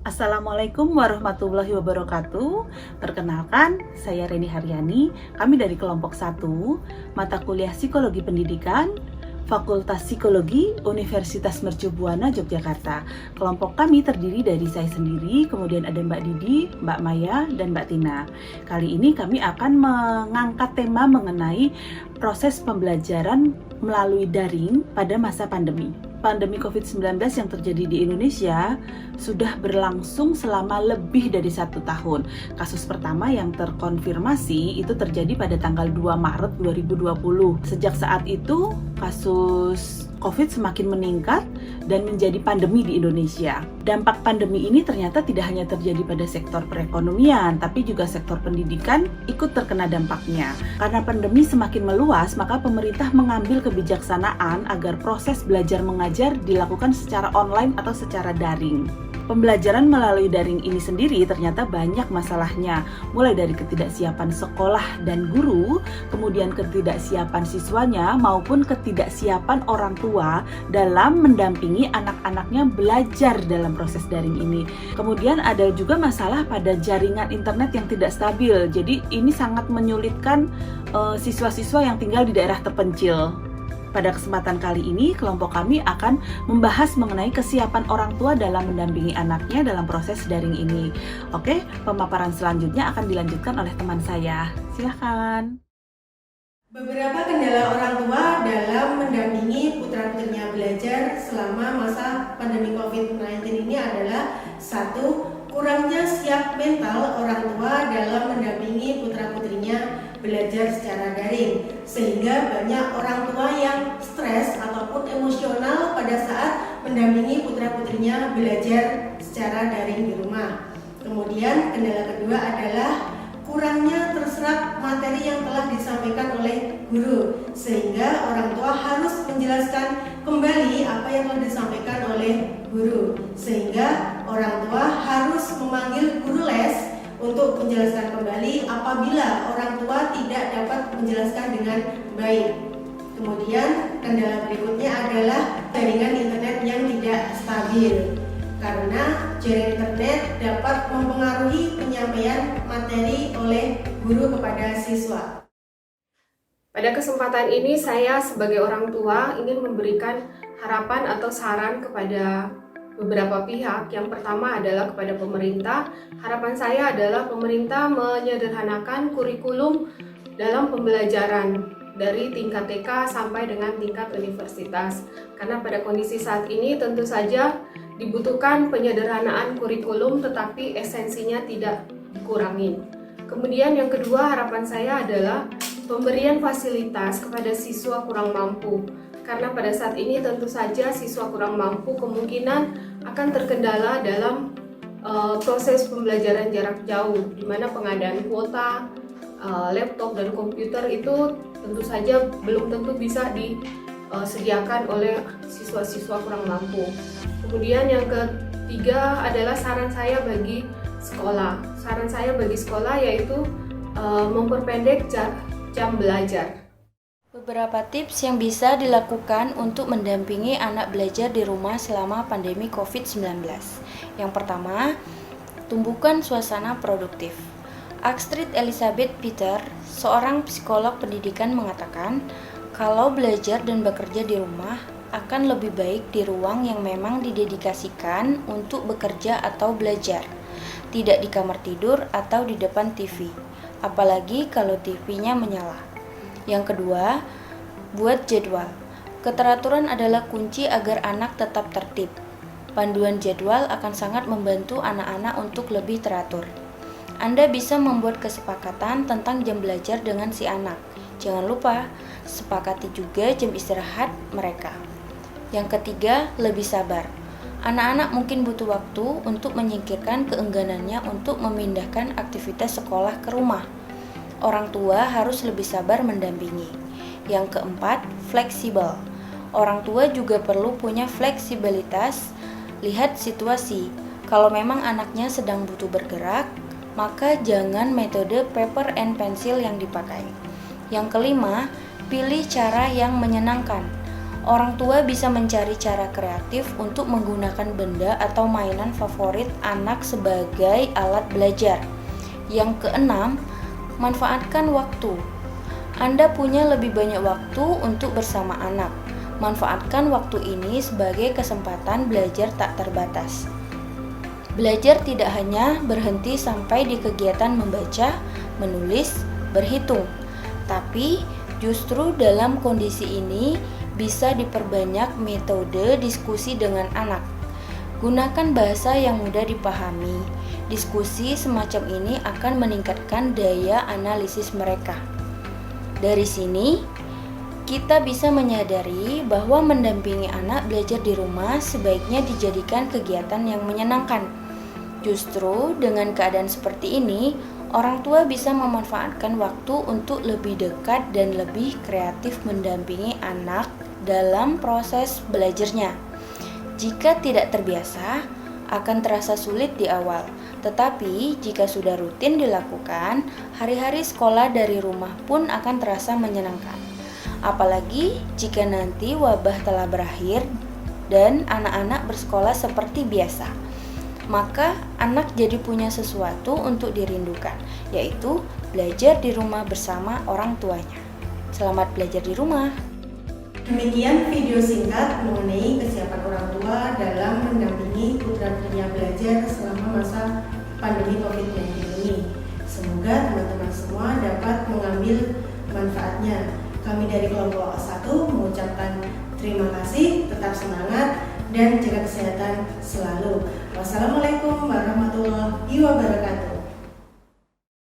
Assalamualaikum warahmatullahi wabarakatuh. Perkenalkan, saya Reni Haryani. Kami dari kelompok 1, mata kuliah Psikologi Pendidikan, Fakultas Psikologi, Universitas Mercu Buana, Yogyakarta. Kelompok kami terdiri dari saya sendiri, kemudian ada Mbak Didi, Mbak Maya, dan Mbak Tina. Kali ini kami akan mengangkat tema mengenai proses pembelajaran melalui daring pada masa pandemi. Pandemi COVID-19 yang terjadi di Indonesia sudah berlangsung selama lebih dari 1 tahun. Kasus pertama yang terkonfirmasi itu terjadi pada tanggal 2 Maret 2020. Sejak saat itu, kasus COVID semakin meningkat dan menjadi pandemi di Indonesia. Dampak pandemi ini ternyata tidak hanya terjadi pada sektor perekonomian, tapi juga sektor pendidikan ikut terkena dampaknya. Karena pandemi semakin meluas, maka pemerintah mengambil kebijaksanaan agar proses belajar mengajar dilakukan secara online atau secara daring. Pembelajaran melalui daring ini sendiri ternyata banyak masalahnya, mulai dari ketidaksiapan sekolah dan guru, kemudian ketidaksiapan siswanya maupun ketidaksiapan orang tua dalam mendampingi anak-anaknya belajar dalam proses daring ini. Kemudian ada juga masalah pada jaringan internet yang tidak stabil, jadi ini sangat menyulitkan siswa-siswa yang tinggal di daerah terpencil. Pada kesempatan kali ini, kelompok kami akan membahas mengenai kesiapan orang tua dalam mendampingi anaknya dalam proses daring ini. Oke, pemaparan selanjutnya akan dilanjutkan oleh teman saya. Silakan. Beberapa kendala orang tua dalam mendampingi putra-putrinya belajar selama masa pandemi COVID-19 ini adalah: 1. Kurangnya siap mental orang tua dalam mendampingi putra-putrinya belajar secara daring, sehingga banyak orang tua yang stres ataupun emosional pada saat mendampingi putra-putrinya belajar secara daring di rumah. Kemudian kendala kedua adalah kurangnya terserap materi yang telah disampaikan oleh guru, sehingga orang tua harus menjelaskan kembali apa yang telah disampaikan oleh guru, sehingga orang tua harus memanggil guru les untuk menjelaskan kembali apabila orang tua tidak dapat menjelaskan dengan baik. Kemudian kendala berikutnya adalah jaringan internet yang tidak stabil, karena jaringan internet dapat mempengaruhi penyampaian materi oleh guru kepada siswa. Pada kesempatan ini saya sebagai orang tua ingin memberikan harapan atau saran kepada beberapa pihak. Yang pertama adalah kepada pemerintah. Harapan saya adalah pemerintah menyederhanakan kurikulum dalam pembelajaran dari tingkat TK sampai dengan tingkat universitas. Karena pada kondisi saat ini tentu saja dibutuhkan penyederhanaan kurikulum, tetapi esensinya tidak dikurangi. Kemudian yang kedua, harapan saya adalah pemberian fasilitas kepada siswa kurang mampu. Karena pada saat ini tentu saja siswa kurang mampu kemungkinan akan terkendala dalam proses pembelajaran jarak jauh, di mana pengadaan kuota, laptop dan komputer itu tentu saja belum tentu bisa disediakan oleh siswa-siswa kurang mampu. Kemudian yang ketiga adalah saran saya bagi sekolah. Saran saya bagi sekolah yaitu memperpendek jam belajar. Beberapa tips yang bisa dilakukan untuk mendampingi anak belajar di rumah selama pandemi COVID-19. Yang pertama, tumbuhkan suasana produktif. Astrid Elizabeth Peter, seorang psikolog pendidikan, mengatakan kalau belajar dan bekerja di rumah akan lebih baik di ruang yang memang didedikasikan untuk bekerja atau belajar, tidak di kamar tidur atau di depan TV, apalagi kalau TV-nya menyala. Yang kedua, buat jadwal. Keteraturan adalah kunci agar anak tetap tertib. Panduan jadwal akan sangat membantu anak-anak untuk lebih teratur. Anda bisa membuat kesepakatan tentang jam belajar dengan si anak. Jangan lupa, sepakati juga jam istirahat mereka. Yang ketiga, lebih sabar. Anak-anak mungkin butuh waktu untuk menyingkirkan keengganannya untuk memindahkan aktivitas sekolah ke rumah. Orang tua harus lebih sabar mendampingi. Yang keempat, fleksibel. Orang tua juga perlu punya fleksibilitas. Lihat situasi. Kalau memang anaknya sedang butuh bergerak, maka jangan metode paper and pencil yang dipakai. Yang kelima, pilih cara yang menyenangkan. Orang tua bisa mencari cara kreatif untuk menggunakan benda atau mainan favorit anak sebagai alat belajar. Yang keenam, manfaatkan waktu. Anda punya lebih banyak waktu untuk bersama anak. Manfaatkan waktu ini sebagai kesempatan belajar tak terbatas. Belajar tidak hanya berhenti sampai di kegiatan membaca, menulis, berhitung, tapi justru dalam kondisi ini bisa diperbanyak metode diskusi dengan anak. Gunakan bahasa yang mudah dipahami. Diskusi semacam ini akan meningkatkan daya analisis mereka. Dari sini, kita bisa menyadari bahwa mendampingi anak belajar di rumah sebaiknya dijadikan kegiatan yang menyenangkan. Justru dengan keadaan seperti ini, orang tua bisa memanfaatkan waktu untuk lebih dekat dan lebih kreatif mendampingi anak dalam proses belajarnya. Jika tidak terbiasa, akan terasa sulit di awal. Tetapi jika sudah rutin dilakukan, hari-hari sekolah dari rumah pun akan terasa menyenangkan. Apalagi jika nanti wabah telah berakhir dan anak-anak bersekolah seperti biasa. Maka anak jadi punya sesuatu untuk dirindukan, yaitu belajar di rumah bersama orang tuanya. Selamat belajar di rumah. Demikian video singkat mengenai kesiapan orang tua dalam mendampingi putra-putrinya belajar selama masa pandemi COVID-19 ini. Semoga teman-teman semua dapat mengambil manfaatnya. Kami dari kelompok 1 mengucapkan terima kasih, tetap semangat, dan jaga kesehatan selalu. Wassalamualaikum warahmatullahi wabarakatuh.